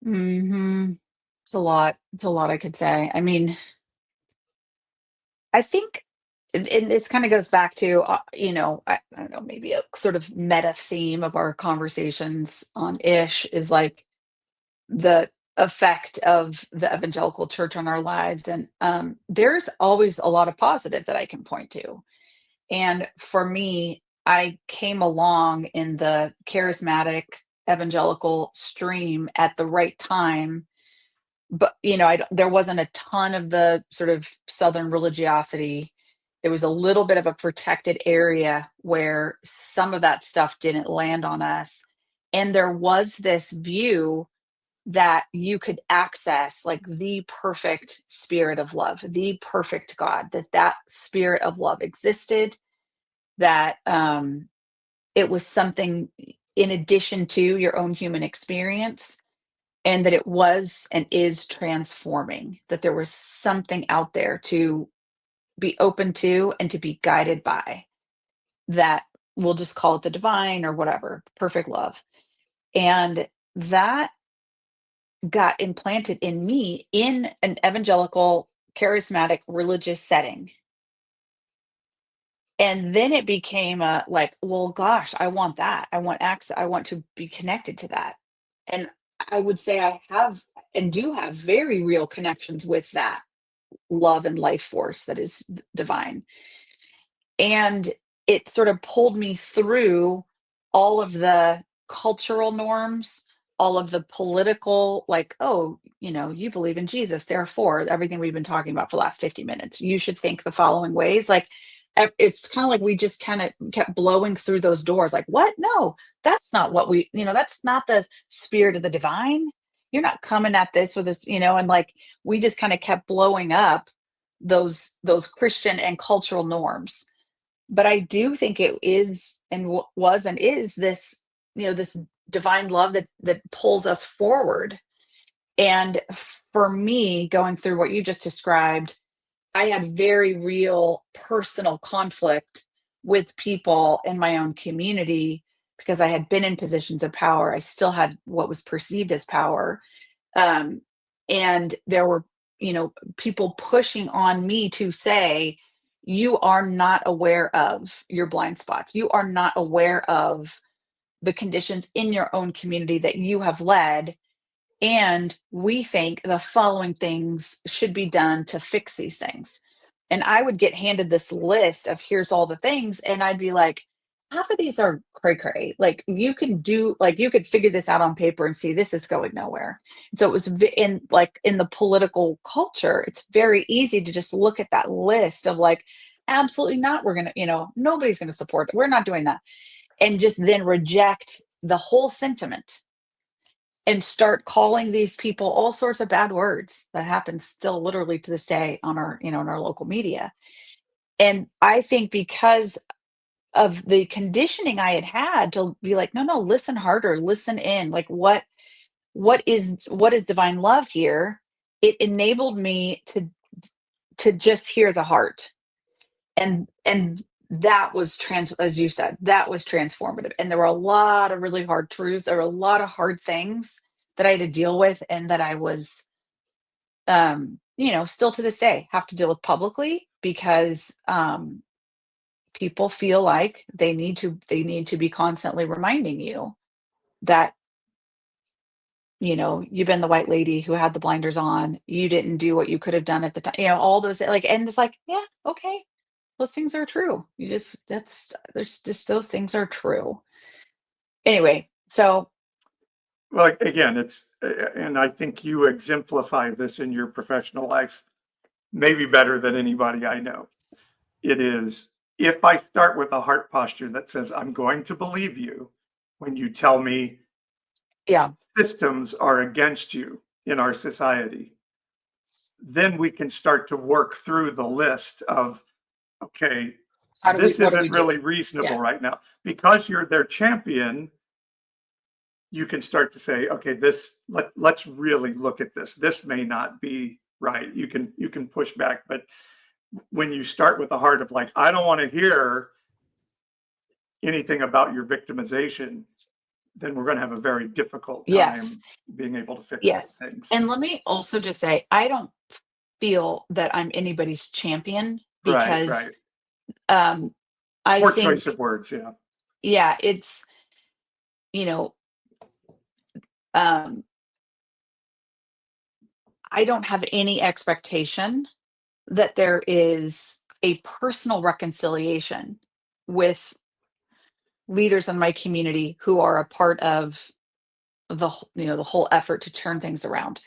Mhm. It's a lot. It's a lot I could say. I mean, I think, and this kind of goes back to, I don't know, maybe a sort of meta theme of our conversations on Ish is like the effect of the evangelical church on our lives. And there's always a lot of positive that I can point to. And for me, I came along in the charismatic evangelical stream at the right time. But, there wasn't a ton of the sort of Southern religiosity. There was a little bit of a protected area where some of that stuff didn't land on us. And there was this view that you could access like the perfect spirit of love, the perfect God, that spirit of love existed, that it was something in addition to your own human experience, and that it was and is transforming, that there was something out there to be open to and to be guided by, that we'll just call it the divine or whatever, perfect love. And that got implanted in me in an evangelical, charismatic, religious setting. And then it became a like, well, gosh, I want that. I want access. I want to be connected to that. And I would say I have and do have very real connections with that love and life force that is divine. And it sort of pulled me through all of the cultural norms, all of the political, like, oh, you believe in Jesus, therefore, everything we've been talking about for the last 50 minutes, you should think the following ways. Like, it's kind of like we just kind of kept blowing through those doors. Like, what? No, that's not what that's not the spirit of the divine. You're not coming at this with this, and like, we just kind of kept blowing up those Christian and cultural norms. But I do think it is and was and is this, this divine love that pulls us forward. And for me, going through what you just described, I had very real personal conflict with people in my own community because I had been in positions of power. I still had what was perceived as power. And there were, people pushing on me to say, you are not aware of your blind spots. You are not aware of the conditions in your own community that you have led. And we think the following things should be done to fix these things. And I would get handed this list of here's all the things. And I'd be like, half of these are cray cray. Like you could figure this out on paper and see this is going nowhere. And so it was in the political culture, it's very easy to just look at that list of like, absolutely not. We're going to, nobody's going to support it. We're not doing that. And just then reject the whole sentiment and start calling these people all sorts of bad words. That happens still literally to this day on our, in our local media. And I think because of the conditioning I had to be like, no, listen harder, listen in. Like what is divine love here? It enabled me to just hear the heart. And that was as you said, that was transformative. And there were a lot of really hard truths. There were a lot of hard things that I had to deal with and that I was, still to this day have to deal with publicly because, people feel like they need to be constantly reminding you that, you've been the white lady who had the blinders on. You didn't do what you could have done at the time, all those and it's like, yeah, okay. Those things are true. Those things are true. Anyway, so. Well, again, and I think you exemplify this in your professional life, maybe better than anybody I know. It is, if I start with a heart posture that says, I'm going to believe you when you tell me systems are against you in our society, then we can start to work through the list of, okay, this isn't really reasonable right now. Because you're their champion, you can start to say, okay, let's really look at this. This may not be right. You can push back, but when you start with the heart of like, I don't want to hear anything about your victimization, then we're going to have a very difficult time being able to fix things. And let me also just say, I don't feel that I'm anybody's champion because right. I More think, choice of words, yeah. yeah, it's, you know, um, I don't have any expectation that there is a personal reconciliation with leaders in my community who are a part of the whole effort to turn things around.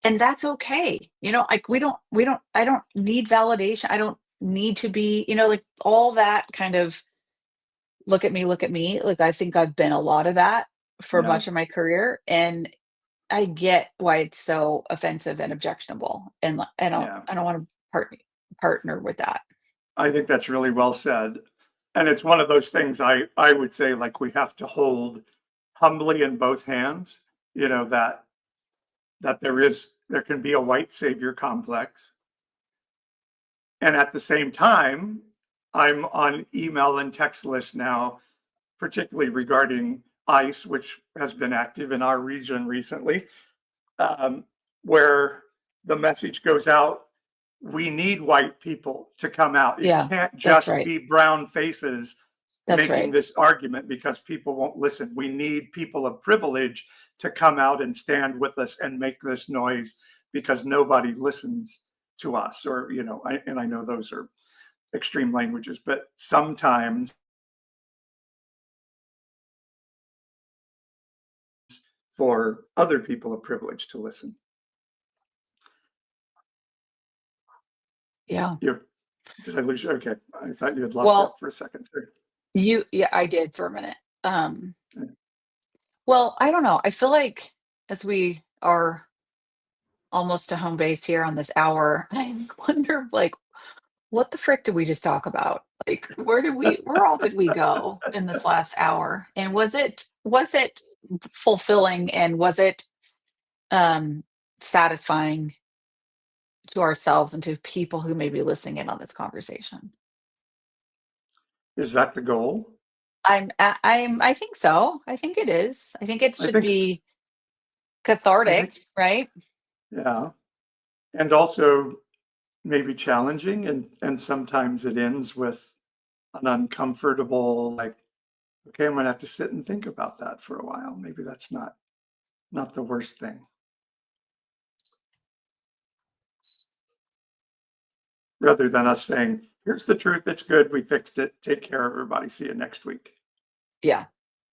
And that's okay. Like I don't need validation. I don't need to be, like all that kind of look at me. Like I think I've been a lot of that for Yeah. much of my career. And I get why it's so offensive and objectionable. And Yeah. I don't want to partner with that. I think that's really well said. And it's one of those things I would say, like, we have to hold humbly in both hands, that there can be a white savior complex. And at the same time, I'm on email and text lists now, particularly regarding ICE, which has been active in our region recently, where the message goes out, we need white people to come out. It Yeah, can't that's just right. be brown faces That's making right. this argument, because people won't listen. We need people of privilege to come out and stand with us and make this noise, because nobody listens to us. Or, I know those are extreme languages, but sometimes for other people of privilege to listen. Yeah. Did I lose you? Okay. I thought you had locked Well, up for a second. Sorry. yeah, I did for a minute. Well, I don't know. I feel like as we are almost to home base here on this hour, I wonder, like, what the frick did we just talk about? Like, where all did we go in this last hour? And was it fulfilling, and was it satisfying to ourselves and to people who may be listening in on this conversation? Is that the goal? I think so. I think it is. I think it I should think, be I cathartic, think, right? yeah. And also maybe challenging. And sometimes it ends with an uncomfortable, like, okay, I'm going to have to sit and think about that for a while. Maybe that's not the worst thing. Rather than us saying, here's the truth, it's good, we fixed it, take care, everybody, see you next week. Yeah.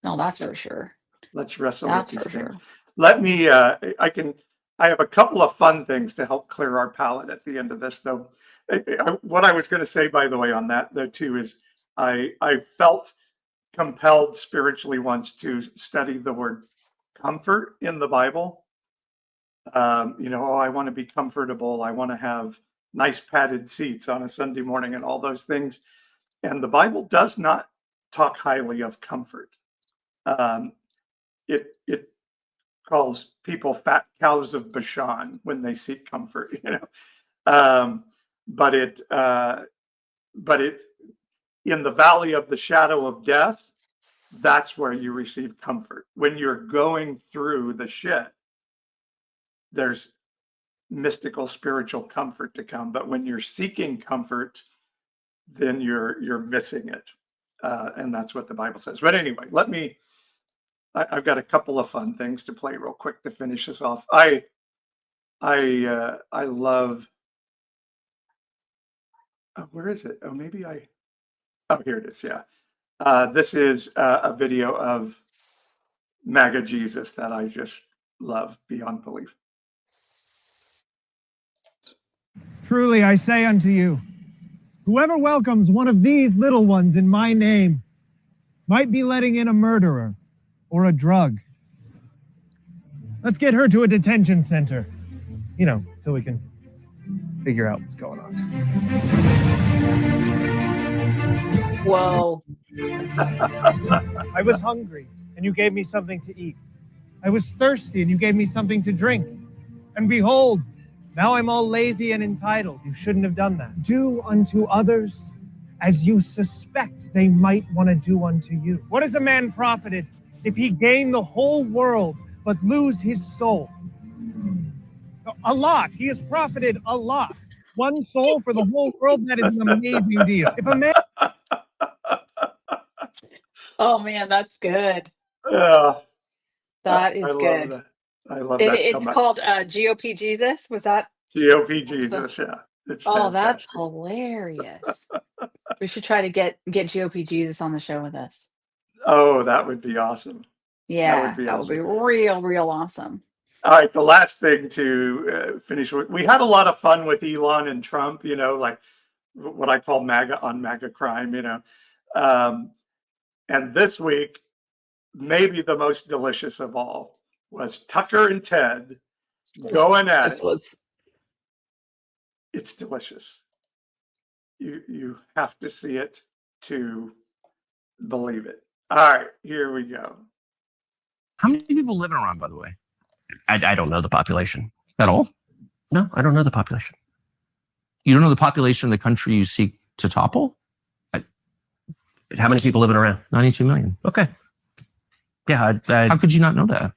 No, that's for sure. Let's wrestle That's with for these things. sure. Let me, I have a couple of fun things to help clear our palate at the end of this, though. What I was going to say, by the way, on that, though, too, is I felt compelled spiritually once to study the word comfort in the Bible. I want to be comfortable. I want to have nice padded seats on a Sunday morning and all those things. And the Bible does not talk highly of comfort. It calls people fat cows of Bashan when they seek comfort, but it in the valley of the shadow of death, that's where you receive comfort. When you're going through the shit, there's mystical spiritual comfort to come. But when you're seeking comfort, then you're missing it. And that's what the Bible says. But anyway, I've got a couple of fun things to play real quick to finish this off. I love, where is it? Oh, here it is. Yeah. This is a video of MAGA Jesus that I just love beyond belief. Truly I say unto you, whoever welcomes one of these little ones in my name might be letting in a murderer or a drug. Let's get her to a detention center, so we can figure out what's going on. Whoa. I was hungry, and you gave me something to eat. I was thirsty, and you gave me something to drink. And behold, now I'm all lazy and entitled. You shouldn't have done that. Do unto others as you suspect they might want to do unto you. What is a man profited if he gain the whole world but lose his soul? A lot. He has profited a lot. one soul for the whole world. That is an amazing deal. If a man Oh man, that's good. Yeah, That I is love good. that. I love that so It's much. called GOP Jesus. Was that? GOP That's the. Jesus, yeah. It's Oh, that's fantastic. hilarious. We should try to get GOP Jesus on the show with us. Oh, that would be awesome. Yeah, Be that would be awesome. real awesome. All right, the last thing to finish with, we had a lot of fun with Elon and Trump, like what I call MAGA on MAGA crime, and this week, maybe the most delicious of all was Tucker and Ted going at This it. was. It's delicious. You have to see it to believe it. All right, here we go. How many people live in Iran, by the way? I don't know the population. At all? No, I don't know the population. You don't know the population of the country you seek to topple? How many people live in Iran? 92 million. Okay. Yeah. How could you not know that?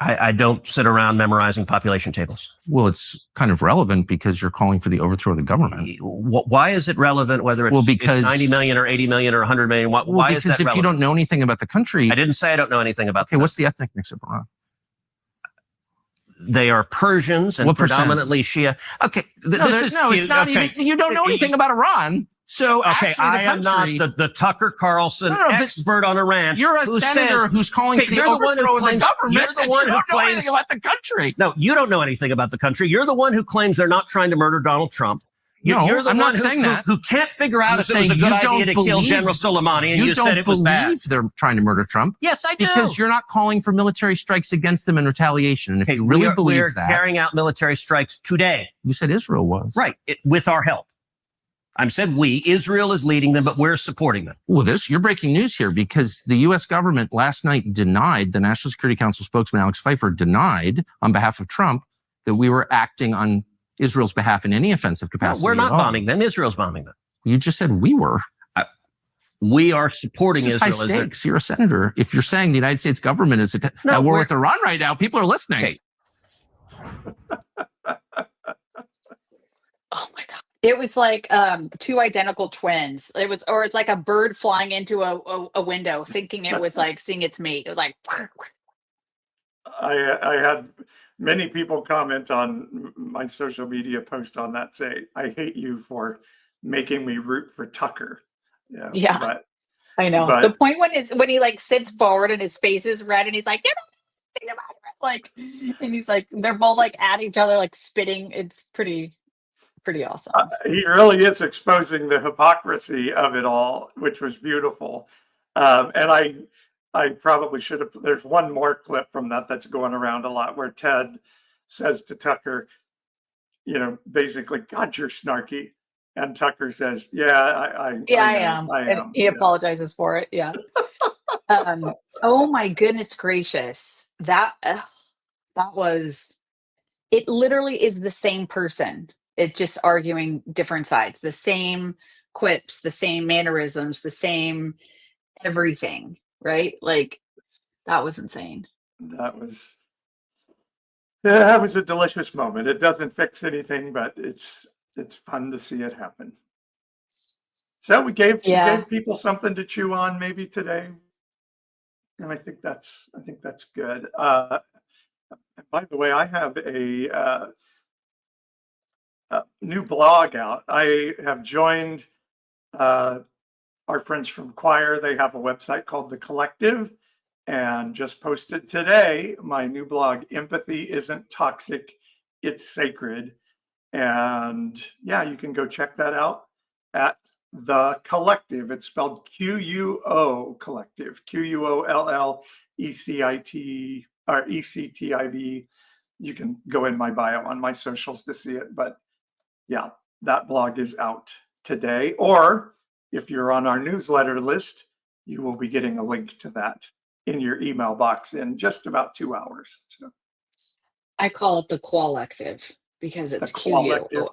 I don't sit around memorizing population tables. Well, it's kind of relevant because you're calling for the overthrow of the government. Why is it relevant whether it's, because it's 90 million or 80 million or 100 million? Why is that relevant? Because if you don't know anything about the country... I didn't say I don't know anything about Okay, what's the ethnic mix of Iran? They are Persians and predominantly Shia. Okay, it's not even... You don't know anything about Iran. So okay, I am not the Tucker Carlson expert on Iran. You're a senator who's calling for the overthrow of the government. You're the one who don't know claims anything about the country. No, you don't know anything about the country. You're the one who claims they're not trying to murder Donald Trump. You're the I'm one not saying that. who can't figure out if it was a good idea to kill General Soleimani, and you said it was bad. You don't believe they're trying to murder Trump. Yes, I do. Because you're not calling for military strikes against them in retaliation. And if you really believe we're that... carrying out military strikes today. You said Israel was. Right, with our help. I said we. Israel is leading them, but we're supporting them. Well, you're breaking news here because the U.S. government last night denied, the National Security Council spokesman Alex Pfeiffer denied on behalf of Trump that we were acting on Israel's behalf in any offensive capacity. No, we're not bombing them. Israel's bombing them. You just said we were. We are supporting this is Israel. High stakes. You're a senator. If you're saying the United States government is at war with Iran right now, people are listening. Okay. Oh my God. It was like two identical twins. It's like a bird flying into a window thinking it was like seeing its mate. It was like. I had many people comment on my social media post on that, say, I hate you for making me root for Tucker. Yeah. But, I know. The point when he like sits forward and his face is red and he's like, like, and he's like, they're both like at each other, like spitting. It's pretty awesome. He really is exposing the hypocrisy of it all, which was beautiful. And I probably should have, there's one more clip from that's going around a lot where Ted says to Tucker, basically, God, you're snarky. And Tucker says, I am. And he apologizes for it. Yeah. Oh my goodness gracious. That was, it literally is the same person. It's just arguing different sides, the same quips, the same mannerisms, the same everything, right? Like that was insane. That was a delicious moment. It doesn't fix anything, but it's fun to see it happen. So we gave people something to chew on maybe today. And I think that's good. By the way, I have a new blog out. I have joined our friends from Choir. They have a website called The Collective, and just posted today my new blog, Empathy Isn't Toxic, It's Sacred. And yeah, you can go check that out at The Collective. It's spelled QUO Collective, QUOLLECIT or ECTIV. You can go in my bio on my socials to see it. But yeah, that blog is out today. Or if you're on our newsletter list, you will be getting a link to that in your email box in just about 2 hours. So I call it the Qualective because it's Qualective.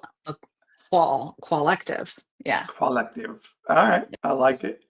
Qualective. Yeah. Qualective. All right. I like it.